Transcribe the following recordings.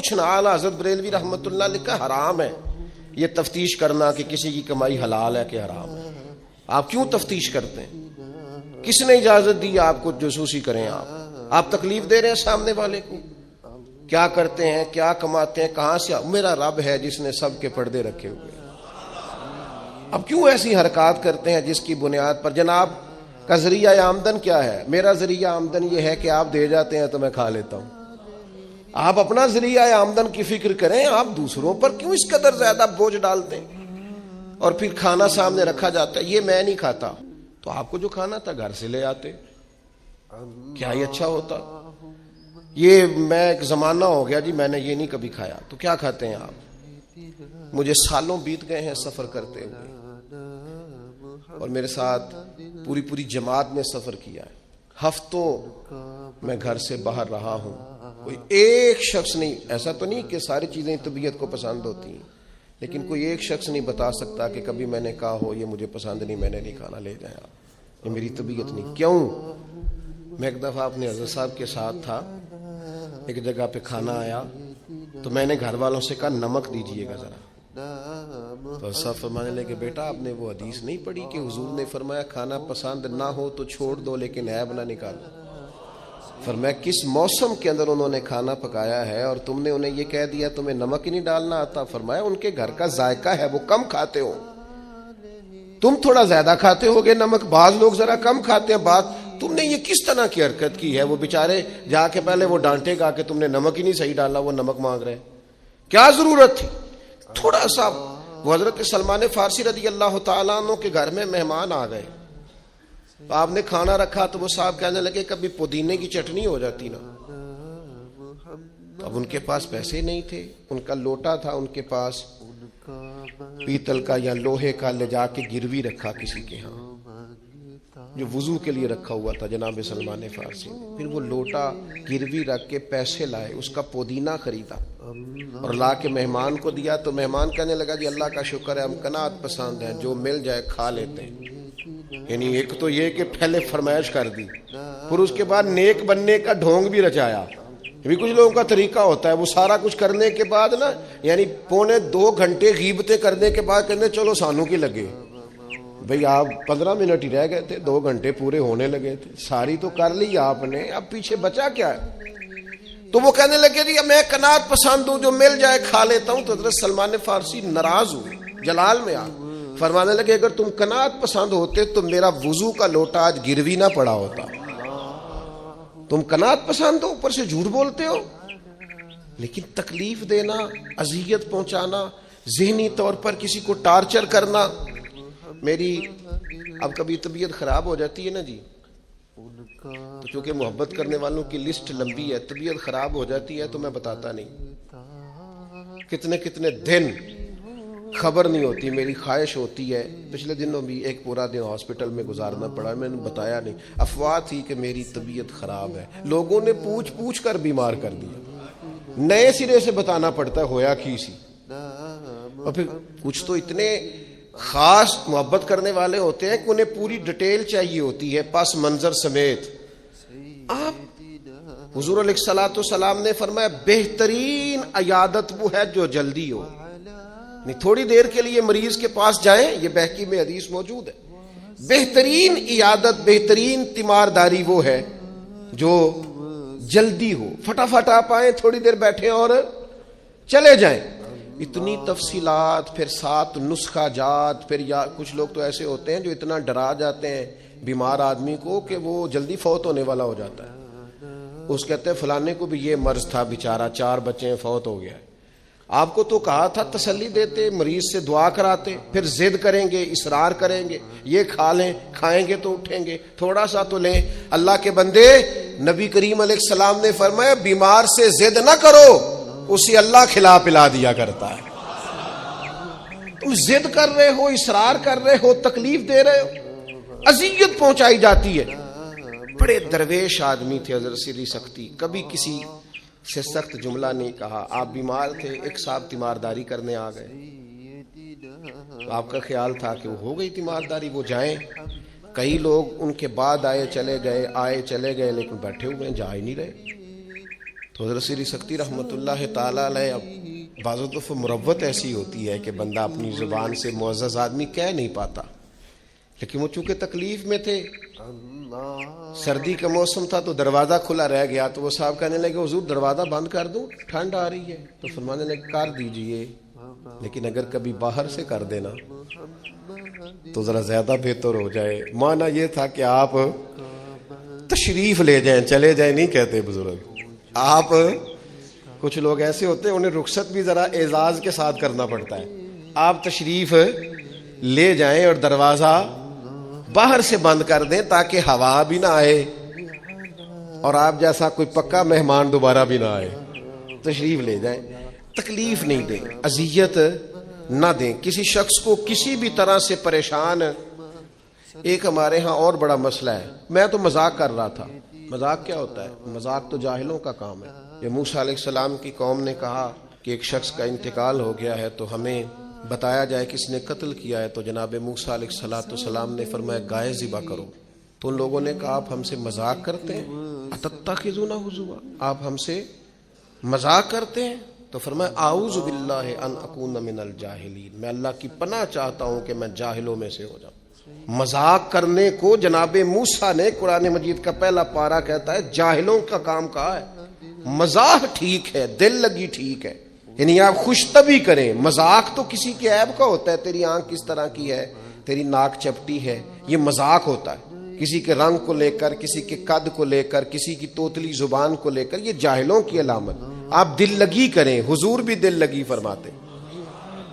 پوچھنا. اعلیٰ حضرت بریلوی رحمۃ اللہ لکھا حرام ہے یہ تفتیش کرنا کہ کسی کی کمائی حلال ہے کہ حرام ہے. آپ کیوں تفتیش کرتے ہیں؟ کس نے اجازت دی آپ کو جاسوسی کریں؟ آپ تکلیف دے رہے ہیں سامنے والے کو. کیا کرتے ہیں، کیا کماتے ہیں، کہاں سے؟ میرا رب ہے جس نے سب کے پردے رکھے ہوئے. اب کیوں ایسی حرکات کرتے ہیں جس کی بنیاد پر جناب کا ذریعہ آمدن کیا ہے؟ میرا ذریعہ آمدن یہ ہے کہ آپ دے جاتے ہیں تو میں کھا لیتا ہوں. آپ اپنا ذریعہ آمدن کی فکر کریں. آپ دوسروں پر کیوں اس قدر زیادہ بوجھ ڈالتے ہیں؟ اور پھر کھانا سامنے رکھا جاتا ہے، یہ میں نہیں کھاتا. تو آپ کو جو کھانا تھا گھر سے لے آتے، کیا یہ اچھا ہوتا؟ یہ میں ایک زمانہ ہو گیا جی میں نے یہ نہیں کبھی کھایا. تو کیا کھاتے ہیں آپ؟ مجھے سالوں بیت گئے ہیں سفر کرتے ہوئے، اور میرے ساتھ پوری جماعت نے سفر کیا ہے. ہفتوں میں گھر سے باہر رہا ہوں. کوئی ایک شخص نہیں، ایسا تو نہیں کہ ساری چیزیں طبیعت کو پسند ہوتی ہیں، لیکن کوئی ایک شخص نہیں بتا سکتا کہ کبھی میں نے کہا ہو یہ مجھے پسند نہیں، میں نے نہیں کھانا، لے جائیں آپ، یہ میری طبیعت نہیں. کیوں؟ میں ایک دفعہ اپنے حضرت صاحب کے ساتھ تھا، ایک جگہ پہ کھانا آیا تو میں نے گھر والوں سے کہا نمک دیجئے گا ذرا. تو سب فرمانے لگے بیٹا آپ نے وہ حدیث نہیں پڑھی کہ حضور نے فرمایا کھانا پسند نہ ہو تو چھوڑ دو لیکن عیب نہ نکالو. فرمایا کس موسم کے اندر انہوں نے کھانا پکایا ہے اور تم نے انہیں یہ کہہ دیا تمہیں نمک ہی نہیں ڈالنا آتا؟ فرمایا ان کے گھر کا ذائقہ ہے، وہ کم کھاتے ہو، تم تھوڑا زیادہ کھاتے ہوگے نمک، بعض لوگ ذرا کم کھاتے ہیں. بعض تم نے یہ کس طرح کی حرکت کی ہے؟ وہ بیچارے جا کے پہلے وہ ڈانٹے گا کہ تم نے نمک ہی نہیں صحیح ڈالا، وہ نمک مانگ رہے، کیا ضرورت تھی؟ تھوڑا سا. وہ حضرت سلمان فارسی رضی اللہ تعالیٰ عنہ کے گھر میں مہمان آ گئے، آپ نے کھانا رکھا تو وہ صاحب کہنے لگے کبھی پودینے کی چٹنی ہو جاتی نا. اب ان کے پاس پیسے نہیں تھے، ان کا لوٹا تھا ان کے پاس پیتل کا یا لوہے کا، لے جا کے گروی رکھا کسی کے ہاں جو وضو کے لیے رکھا ہوا تھا جناب سلمان فارسی نے. پھر وہ لوٹا گروی رکھ کے پیسے لائے، اس کا پودینہ خریدا اور لا کے مہمان کو دیا. تو مہمان کہنے لگا جی اللہ کا شکر ہے ہم قناعت پسند ہیں، جو مل جائے کھا لیتے ہیں. یعنی ایک تو یہ کہ پہلے فرمائش کر دی، پھر اس کے بعد نیک بننے کا ڈھونگ بھی رچایا. بھی کچھ لوگوں کا طریقہ ہوتا ہے وہ سارا کچھ کرنے کے بعد نا، یعنی 2.25 گھنٹے غیبتیں کرنے کے بعد کہنے چلو سانوں کی لگے. بھئی آپ 15 منٹ ہی رہ گئے تھے، 2 گھنٹے پورے ہونے لگے تھے، ساری تو کر لی آپ نے، اب پیچھے بچا کیا ہے؟ تو وہ کہنے لگے جی میں قناعت پسند ہوں، جو مل جائے کھا لیتا ہوں. تو حضرت سلمان فارسی ناراض ہوئے، جلال میں آ فرمانے لگے اگر تم قناعت پسند ہوتے تو میرا وضو کا لوٹا آج گروی نہ پڑا ہوتا. تم قناعت پسند ہو، اوپر سے جھوٹ بولتے ہو. لیکن تکلیف دینا، اذیت پہنچانا، ذہنی طور پر کسی کو ٹارچر کرنا. میری اب کبھی طبیعت خراب ہو جاتی ہے نا جی، تو چونکہ محبت کرنے والوں کی لسٹ لمبی ہے، طبیعت خراب ہو جاتی ہے تو میں بتاتا نہیں، کتنے دن خبر نہیں ہوتی. میری خواہش ہوتی ہے، پچھلے دنوں بھی ایک پورا دن ہاسپٹل میں گزارنا پڑا، میں نے بتایا نہیں. افواہ تھی کہ میری طبیعت خراب ہے، لوگوں نے پوچھ کر بیمار کر دیا، نئے سرے سے بتانا پڑتا ہے ہویا کی سی. اور پھر کچھ تو اتنے خاص محبت کرنے والے ہوتے ہیں کہ انہیں پوری ڈیٹیل چاہیے ہوتی ہے پس منظر سمیت. آپ حضور علیہ الصلوۃ والسلام نے فرمایا بہترین عیادت وہ ہے جو جلدی ہو. نہیں تھوڑی دیر کے لیے مریض کے پاس جائیں، یہ بہقی میں حدیث موجود ہے. بہترین عیادت، بہترین تیمارداری وہ ہے جو جلدی ہو. فٹافٹ آپ آئیں، تھوڑی دیر بیٹھیں اور چلے جائیں. اتنی تفصیلات، پھر 7 نسخہ جات، پھر یا کچھ لوگ تو ایسے ہوتے ہیں جو اتنا ڈرا جاتے ہیں بیمار آدمی کو کہ وہ جلدی فوت ہونے والا ہو جاتا ہے. اس کہتے ہیں فلانے کو بھی یہ مرض تھا بیچارہ، 4 بچے ہیں، فوت ہو گیا ہے. آپ کو تو کہا تھا تسلی دیتے، مریض سے دعا کراتے، پھر ضد کریں گے، اصرار کریں گے، یہ کھا لیں، کھائیں گے تو اٹھیں گے، تھوڑا سا تو لیں. اللہ کے بندے، نبی کریم علیہ السلام نے فرمایا بیمار سے ضد نہ کرو، اسے اللہ کھلا پلا دیا کرتا ہے. تم ضد کر رہے ہو، اصرار کر رہے ہو، تکلیف دے رہے ہو، اذیت پہنچائی جاتی ہے. بڑے درویش آدمی تھے حضرت سری سختی، کبھی کسی سے سخت جملہ نہیں کہا. آپ بیمار تھے، ایک صاحب تیمارداری کرنے آ گئے، تو آپ کا خیال تھا کہ وہ ہو گئی تیمارداری، وہ جائیں. کئی لوگ ان کے بعد آئے چلے گئے، لیکن بیٹھے ہوئے ہیں، جا ہی نہیں رہے. تو حضرت سری سکتی رحمۃ اللہ تعالی علیہ اب بعض دفعہ مروت ایسی ہوتی ہے کہ بندہ اپنی زبان سے معزز آدمی کہہ نہیں پاتا، لیکن وہ چونکہ تکلیف میں تھے، سردی کا موسم تھا تو دروازہ کھلا رہ گیا، تو وہ صاحب کہنے لگے حضور دروازہ بند کر دوں، ٹھنڈ آ رہی ہے؟ تو فرمانے لگے کر دیجئے، لیکن اگر کبھی باہر سے کر دینا تو ذرا زیادہ بہتر ہو جائے۔ معنی یہ تھا کہ آپ تشریف لے جائیں، چلے جائیں نہیں کہتے بزرگ۔ آپ کچھ لوگ ایسے ہوتے ہیں انہیں رخصت بھی ذرا اعزاز کے ساتھ کرنا پڑتا ہے، آپ تشریف لے جائیں اور دروازہ باہر سے بند کر دیں تاکہ ہوا بھی نہ آئے اور آپ جیسا کوئی پکا مہمان دوبارہ بھی نہ آئے۔ تشریف لے جائیں، تکلیف نہیں دیں، اذیت نہ دیں کسی شخص کو کسی بھی طرح سے پریشان۔ ایک ہمارے ہاں اور بڑا مسئلہ ہے، میں تو مذاق کر رہا تھا۔ مذاق کیا ہوتا ہے؟ مذاق تو جاہلوں کا کام ہے۔ یہ موسیٰ علیہ السلام کی قوم نے کہا کہ ایک شخص کا انتقال ہو گیا ہے تو ہمیں بتایا جائے کس نے قتل کیا ہے، تو جناب موسیٰ علیہ السلام نے فرمایا گائے ذبح کرو۔ تو ان لوگوں نے کہا آپ ہم سے مذاق کرتے ہیں، اتتخذونہ ہزوا، آپ ہم سے مذاق کرتے ہیں؟ تو فرمایا اعوذ باللہ ان اکون من الجاہلین، میں اللہ کی پناہ چاہتا ہوں کہ میں جاہلوں میں سے ہو جاؤں۔ مذاق کرنے کو جناب موسیٰ نے، قرآن مجید کا پہلا پارہ کہتا ہے جاہلوں کا کام کہا ہے۔ مزاح ٹھیک ہے، دل لگی ٹھیک ہے، یعنی آپ خوش طبعی کریں۔ مذاق تو کسی کے عیب کا ہوتا ہے، تیری آنکھ کس طرح کی ہے، تیری ناک چپٹی ہے، یہ مذاق ہوتا ہے۔ کسی کے رنگ کو لے کر، کسی کے قد کو لے کر، کسی کی توتلی زبان کو لے کر، یہ جاہلوں کی علامت۔ آپ دل لگی کریں، حضور بھی دل لگی فرماتے،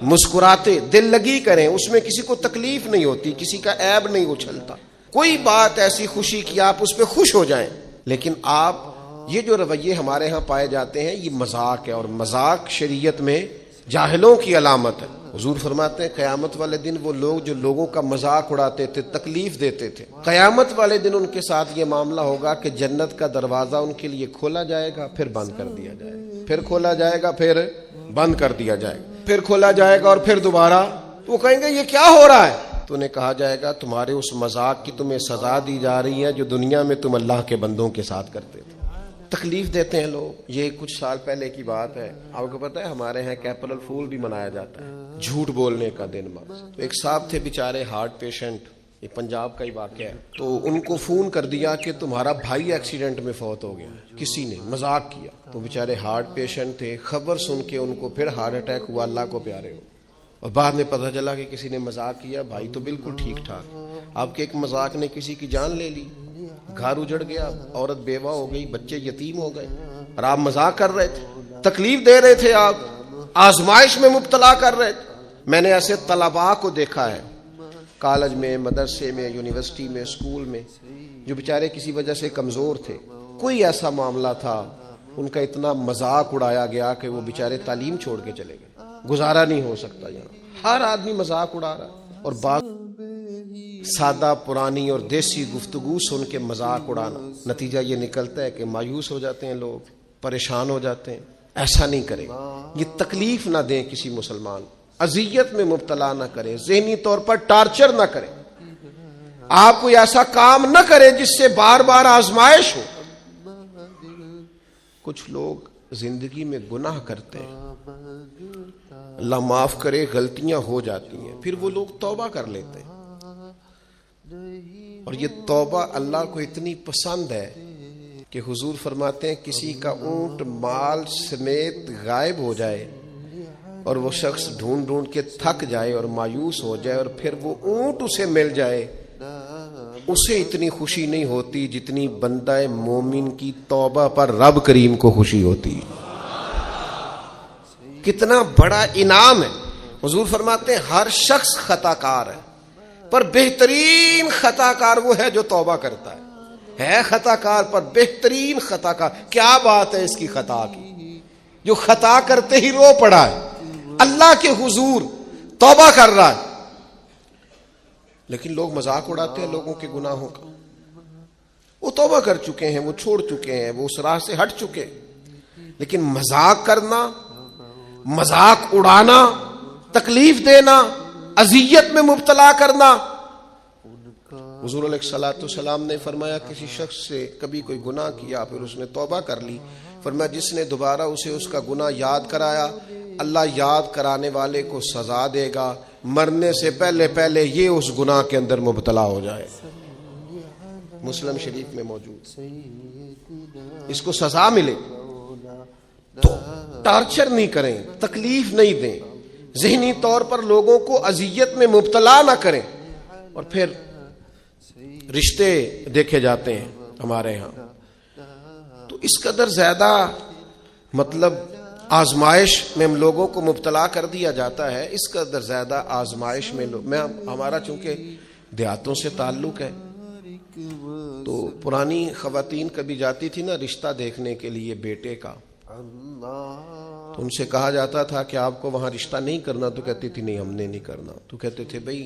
مسکراتے دل لگی کریں، اس میں کسی کو تکلیف نہیں ہوتی، کسی کا عیب نہیں اچھلتا۔ کوئی بات ایسی خوشی کی آپ اس پہ خوش ہو جائیں، لیکن آپ یہ جو رویے ہمارے ہاں پائے جاتے ہیں یہ مذاق ہے، اور مذاق شریعت میں جاہلوں کی علامت ہے۔ حضور فرماتے ہیں قیامت والے دن وہ لوگ جو لوگوں کا مذاق اڑاتے تھے، تکلیف دیتے تھے، قیامت والے دن ان کے ساتھ یہ معاملہ ہوگا کہ جنت کا دروازہ ان کے لیے کھولا جائے گا، پھر بند کر دیا جائے گا، پھر کھولا جائے گا، پھر بند کر دیا جائے گا، پھر کھولا جائے گا اور پھر دوبارہ۔ وہ کہیں گے یہ کیا ہو رہا ہے؟ تو انہیں کہا جائے گا تمہارے اس مذاق کی تمہیں سزا دی جا رہی ہے جو دنیا میں تم اللہ کے بندوں کے ساتھ کرتے تھے۔ تکلیف دیتے ہیں لوگ۔ یہ کچھ سال پہلے کی بات ہے، آپ کو پتہ ہے ہمارے ہاں اپریل فول بھی منایا جاتا ہے، جھوٹ بولنے کا دن۔ تو ایک صاحب تھے بیچارے ہارٹ پیشنٹ، یہ پنجاب کا ہی واقعہ ہے، تو ان کو فون کر دیا کہ تمہارا بھائی ایکسیڈنٹ میں فوت ہو گیا، کسی نے مذاق کیا۔ تو بیچارے ہارٹ پیشنٹ تھے، خبر سن کے ان کو پھر ہارٹ اٹیک ہوا، اللہ کو پیارے ہو، اور بعد میں پتہ چلا کہ کسی نے مذاق کیا، بھائی تو بالکل ٹھیک ٹھاک، آپ کے ایک مذاق نے کسی کی جان لے لی، گھر اجڑ گیا، عورت بیوہ ہو گئی، بچے یتیم ہو گئے، اور آپ مذاق کر رہے تھے، تکلیف دے رہے تھے، آپ آزمائش میں مبتلا کر رہے تھے۔ میں نے ایسے طلباء کو دیکھا ہے کالج میں، مدرسے میں، یونیورسٹی میں، اسکول میں، جو بیچارے کسی وجہ سے کمزور تھے، کوئی ایسا معاملہ تھا ان کا اتنا مذاق اڑایا گیا کہ وہ بیچارے تعلیم چھوڑ کے چلے گئے، گزارا نہیں ہو سکتا یہاں، ہر آدمی مذاق اڑا رہا ہے۔ اور بات سادہ پرانی اور دیسی گفتگو سن کے مذاق اڑانا، نتیجہ یہ نکلتا ہے کہ مایوس ہو جاتے ہیں لوگ، پریشان ہو جاتے ہیں۔ ایسا نہیں کریں، یہ تکلیف نہ دیں کسی مسلمان، اذیت میں مبتلا نہ کریں، ذہنی طور پر ٹارچر نہ کریں، آپ کوئی ایسا کام نہ کریں جس سے بار بار آزمائش ہو۔ کچھ لوگ زندگی میں گناہ کرتے ہیں، اللہ معاف کرے، غلطیاں ہو جاتی ہیں، پھر وہ لوگ توبہ کر لیتے ہیں، اور یہ توبہ اللہ کو اتنی پسند ہے کہ حضور فرماتے ہیں کسی کا اونٹ مال سمیت غائب ہو جائے اور وہ شخص ڈھونڈ ڈھونڈ کے تھک جائے اور مایوس ہو جائے، اور پھر وہ اونٹ اسے مل جائے، اسے اتنی خوشی نہیں ہوتی جتنی بندہ مومن کی توبہ پر رب کریم کو خوشی ہوتی۔ کتنا بڑا انعام ہے۔ حضور فرماتے ہیں ہر شخص خطا کار ہے، پر بہترین خطا کار وہ ہے جو توبہ کرتا ہے خطا کار پر بہترین خطا کار۔ کیا بات ہے اس کی خطا کی، جو خطا کرتے ہی رو پڑا ہے، اللہ کے حضور توبہ کر رہا ہے۔ لیکن لوگ مذاق اڑاتے ہیں لوگوں کے گناہوں کا، وہ توبہ کر چکے ہیں، وہ چھوڑ چکے ہیں، وہ اس راہ سے ہٹ چکے، لیکن مذاق کرنا، مذاق اڑانا، تکلیف دینا، اذیت میں مبتلا کرنا۔ حضور علیہ الصلوۃ والسلام نے فرمایا کسی شخص سے کبھی کوئی گناہ کیا، پھر اس نے توبہ کر لی، فرمایا جس نے دوبارہ اسے اس کا گناہ یاد کرایا اللہ یاد کرانے والے کو سزا دے گا، مرنے سے پہلے پہلے یہ اس گناہ کے اندر مبتلا ہو جائے۔ مسلم شریف میں موجود، اس کو سزا ملے تو ٹارچر نہیں کریں، تکلیف نہیں دیں، ذہنی طور پر لوگوں کو اذیت میں مبتلا نہ کریں۔ اور پھر رشتے دیکھے جاتے ہیں ہمارے ہاں، تو اس قدر زیادہ مطلب آزمائش میں ہم لوگوں کو مبتلا کر دیا جاتا ہے، اس قدر زیادہ آزمائش میں ہمارا چونکہ دیہاتوں سے تعلق ہے، تو پرانی خواتین کبھی جاتی تھی نا رشتہ دیکھنے کے لیے بیٹے کا، تو ان سے کہا جاتا تھا کہ آپ کو وہاں رشتہ نہیں کرنا، تو کہتی تھی نہیں ہم نے نہیں کرنا، تو کہتے تھے بھئی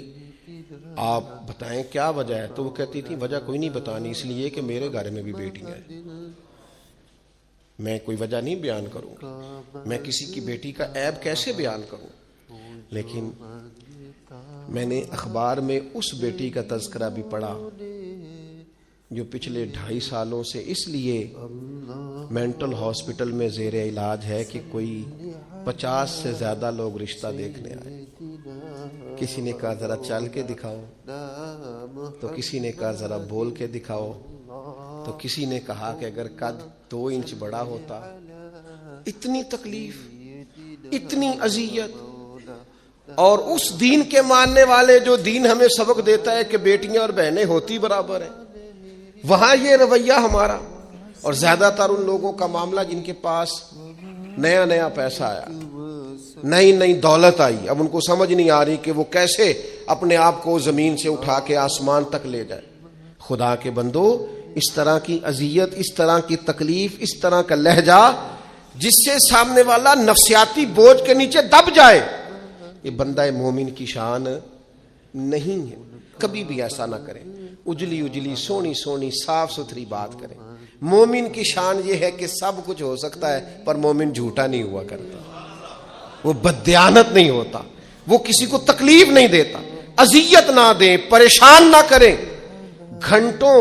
آپ بتائیں کیا وجہ ہے، تو وہ کہتی تھی وجہ کوئی نہیں بتانی، اس لیے کہ میرے گھر میں بھی بیٹیاں ہیں، میں کوئی وجہ نہیں بیان کروں، میں کسی کی بیٹی کا عیب کیسے بیان کروں۔ لیکن میں نے اخبار میں اس بیٹی کا تذکرہ بھی پڑھا جو پچھلے 2.5 سالوں سے اس لیے مینٹل ہاسپٹل میں زیر علاج ہے کہ کوئی 50 سے زیادہ لوگ رشتہ دیکھنے آئے، کسی نے کہا ذرا چل کے دکھاؤ، تو کسی نے کہا ذرا بول کے دکھاؤ، تو کسی نے کہا کہ اگر قد 2 انچ بڑا ہوتا۔ اتنی تکلیف، اتنی اذیت، اور اس دین کے ماننے والے جو دین ہمیں سبق دیتا ہے کہ بیٹیاں اور بہنیں ہوتی برابر ہیں، وہاں یہ رویہ ہمارا۔ اور زیادہ تر ان لوگوں کا معاملہ جن کے پاس نیا نیا پیسہ آیا، نئی نئی دولت آئی، اب ان کو سمجھ نہیں آ رہی کہ وہ کیسے اپنے آپ کو زمین سے اٹھا کے آسمان تک لے جائے۔ خدا کے بندو، اس طرح کی اذیت، اس طرح کی تکلیف، اس طرح کا لہجہ جس سے سامنے والا نفسیاتی بوجھ کے نیچے دب جائے، یہ بندہ مومن کی شان نہیں ہے۔ کبھی بھی ایسا نہ کریں، اجلی اجلی سونی سونی صاف ستھری بات کریں۔ مومن کی شان یہ ہے کہ سب کچھ ہو سکتا ہے، پر مومن جھوٹا نہیں ہوا کرتا، وہ بددیانت نہیں ہوتا، وہ کسی کو تکلیف نہیں دیتا، اذیت نہ دیں، پریشان نہ کریں۔ گھنٹوں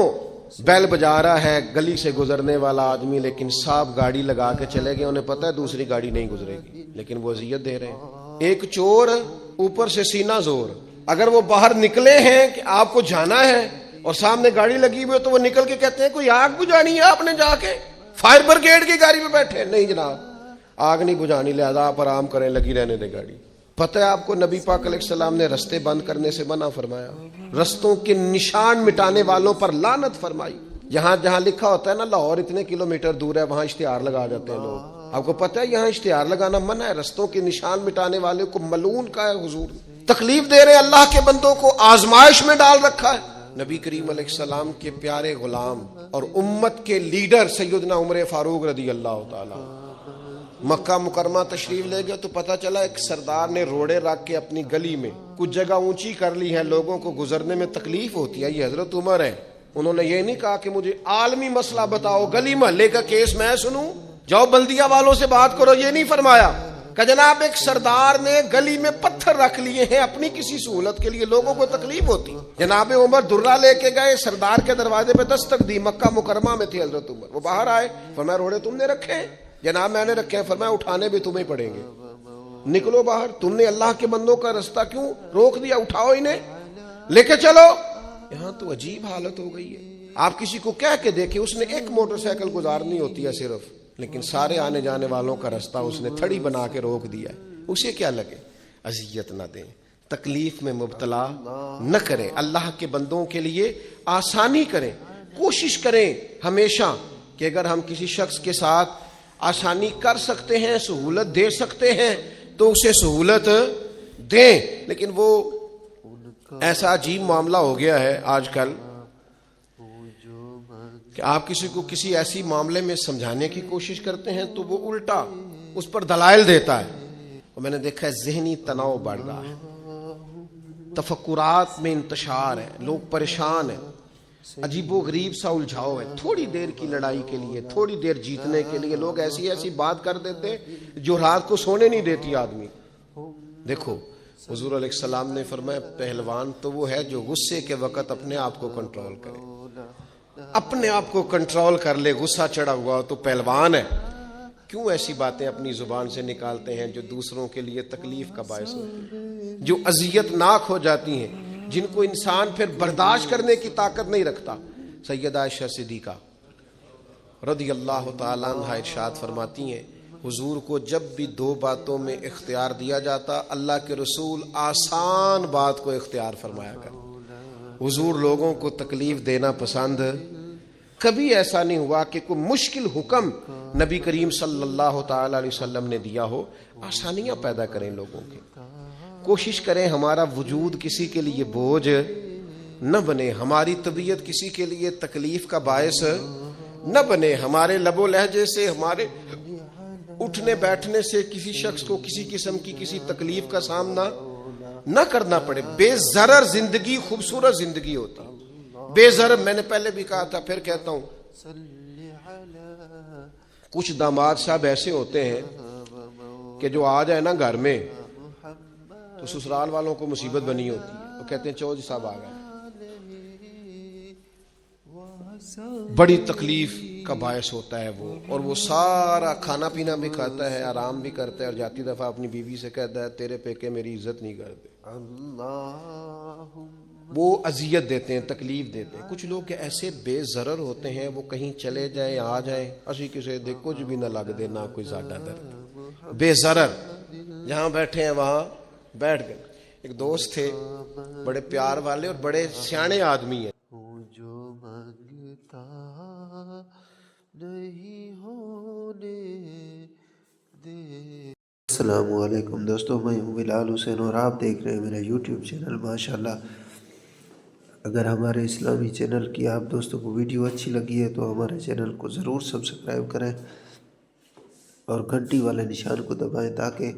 بیل بجا رہا ہے گلی سے گزرنے والا آدمی، لیکن صاحب گاڑی لگا کے چلے گئے، انہیں پتہ ہے دوسری گاڑی نہیں گزرے گی، لیکن وہ اذیت دے رہے ہیں۔ ایک چور اوپر سے سینہ زور، اگر وہ باہر نکلے ہیں کہ آپ کو جانا ہے اور سامنے گاڑی لگی ہوئی ہے، تو وہ نکل کے کہتے ہیں کوئی آگ بجھانی ہے آپ نے، جا کے فائر بریگیڈ کی گاڑی پہ بیٹھے۔ نہیں جناب، آگ نہیں بجھانی، لہذا آپ آرام کریں، لگی رہنے دے گاڑی۔ پتہ ہے آپ کو نبی پاک علیہ السلام نے رستے بند کرنے سے منع فرمایا، رستوں کے نشان مٹانے والوں پر لعنت فرمائی۔ جہاں جہاں لکھا ہوتا ہے نا لاہور اتنے کلومیٹر دور ہے، وہاں اشتہار لگا جاتے ہیں لوگ۔ آپ کو پتہ ہے یہاں اشتہار لگانا منع ہے، رستوں کے نشان مٹانے والے کو ملعون کا ہے حضور، تکلیف دے رہے اللہ کے بندوں کو، آزمائش میں ڈال رکھا ہے۔ نبی کریم علیہ السلام کے پیارے غلام اور امت کے لیڈر سیدنا عمر فاروق رضی اللہ تعالی مکہ مکرمہ تشریف لے گئے، تو پتہ چلا ایک سردار نے روڑے رکھ کے اپنی گلی میں کچھ جگہ اونچی کر لی ہے، لوگوں کو گزرنے میں تکلیف ہوتی ہے، یہ حضرت عمر ہے۔ انہوں نے یہ نہیں کہا کہ مجھے عالمی مسئلہ بتاؤ، گلی محلے کا کیس میں سنوں، جاؤ بلدیہ والوں سے بات کرو، یہ نہیں فرمایا کہ جناب ایک سردار نے گلی میں پتھر رکھ لیے ہیں اپنی کسی سہولت کے لیے، لوگوں کو تکلیف ہوتی۔ جناب عمر درہ لے کے گئے، سردار کے دروازے پہ دستک دی، مکہ مکرمہ میں تھی حضرت عمر، وہ باہر آئے، فرمایا روڑے تم نے رکھے ہیں؟ جناب میں نے رکھے ہیں۔ فرمایا اٹھانے بھی تمہیں پڑیں گے، نکلو باہر، تم نے اللہ کے بندوں کا رستہ کیوں روک دیا، اٹھاؤ انہیں لے کے چلو۔ یہاں تو عجیب حالت ہو گئی ہے، آپ کسی کو کہہ کے دیکھیں، اس نے ایک موٹر سائیکل گزارنی ہوتی ہے صرف، لیکن سارے آنے جانے والوں کا رستہ اس نے تھڑی بنا کے روک دیا ہے، اسے کیا لگے؟ اذیت نہ دیں، تکلیف میں مبتلا نہ کریں، اللہ کے بندوں کے لیے آسانی کریں، کوشش کریں ہمیشہ کہ اگر ہم کسی شخص کے ساتھ آسانی کر سکتے ہیں، سہولت دے سکتے ہیں تو اسے سہولت دیں۔ لیکن وہ ایسا عجیب معاملہ ہو گیا ہے آج کل کہ آپ کسی کو کسی ایسی معاملے میں سمجھانے کی کوشش کرتے ہیں تو وہ الٹا اس پر دلائل دیتا ہے، اور میں نے دیکھا ہے ذہنی تناؤ بڑھ رہا ہے، تفکرات میں انتشار ہے، لوگ پریشان ہیں، عجیب و غریب سا الجھاؤ ہے، تھوڑی دیر کی لڑائی کے لیے، تھوڑی دیر جیتنے کے لیے لوگ ایسی ایسی بات کر دیتے جو رات کو سونے نہیں دیتی آدمی۔ دیکھو حضور علیہ السلام نے فرمایا پہلوان تو وہ ہے جو غصے کے وقت اپنے آپ کو کنٹرول کرے، اپنے آپ کو کنٹرول کر لے، غصہ چڑھا ہوا تو پہلوان ہے۔ کیوں ایسی باتیں اپنی زبان سے نکالتے ہیں جو دوسروں کے لیے تکلیف کا باعث ہوتی ہیں، جو اذیت ناک ہو جاتی ہیں، جن کو انسان پھر برداشت کرنے کی طاقت نہیں رکھتا۔ سیدہ عائشہ صدیقہ رضی اللہ تعالیٰ عنہ ارشاد فرماتی ہیں حضور کو جب بھی دو باتوں میں اختیار دیا جاتا، اللہ کے رسول آسان بات کو اختیار فرمایا کر۔ حضور لوگوں کو تکلیف دینا پسند، کبھی ایسا نہیں ہوا کہ کوئی مشکل حکم نبی کریم صلی اللہ تعالی علیہ وسلم نے دیا ہو۔ آسانیاں پیدا کریں لوگوں کے، کوشش کریں ہمارا وجود کسی کے لیے بوجھ نہ بنے، ہماری طبیعت کسی کے لیے تکلیف کا باعث نہ بنے، ہمارے لب و لہجے سے، ہمارے اٹھنے بیٹھنے سے کسی شخص کو کسی قسم کی کسی تکلیف کا سامنا نہ کرنا پڑے۔ بے ضرر زندگی خوبصورت زندگی ہوتی، بے ضرر۔ میں نے پہلے بھی کہا تھا، پھر کہتا ہوں، کچھ داماد صاحب ایسے ہوتے ہیں کہ جو آ جائے نا گھر میں تو سسرال والوں کو مصیبت بنی ہوتی ہے، وہ کہتے ہیں چودھری صاحب آ گئے، بڑی تکلیف کا باعث ہوتا ہے وہ، اور وہ سارا کھانا پینا بھی کھاتا ہے، آرام بھی کرتا ہے، اور جاتی دفعہ اپنی بیوی سے کہتا ہے تیرے پیکے میری عزت نہیں کرتے، وہ اذیت دیتے ہیں، تکلیف دیتے ہیں۔ کچھ لوگ ایسے بے ضرر ہوتے ہیں، وہ کہیں چلے جائیں آ جائیں، اسی کسی دے کچھ بھی نہ لگ دے، نہ کوئی زیادہ درد، بے ضرر، جہاں بیٹھے ہیں وہاں بیٹھ گئے۔ ایک دوست تھے بڑے پیار والے اور بڑے سیانے آدمی ہیں، السلام علیکم دوستوں، میں ہوں بلال حسین اور آپ دیکھ رہے ہیں میرا یوٹیوب چینل ماشاءاللہ۔ اگر ہمارے اسلامی چینل کی آپ دوستوں کو ویڈیو اچھی لگی ہے تو ہمارے چینل کو ضرور سبسکرائب کریں اور گھنٹی والے نشان کو دبائیں تاکہ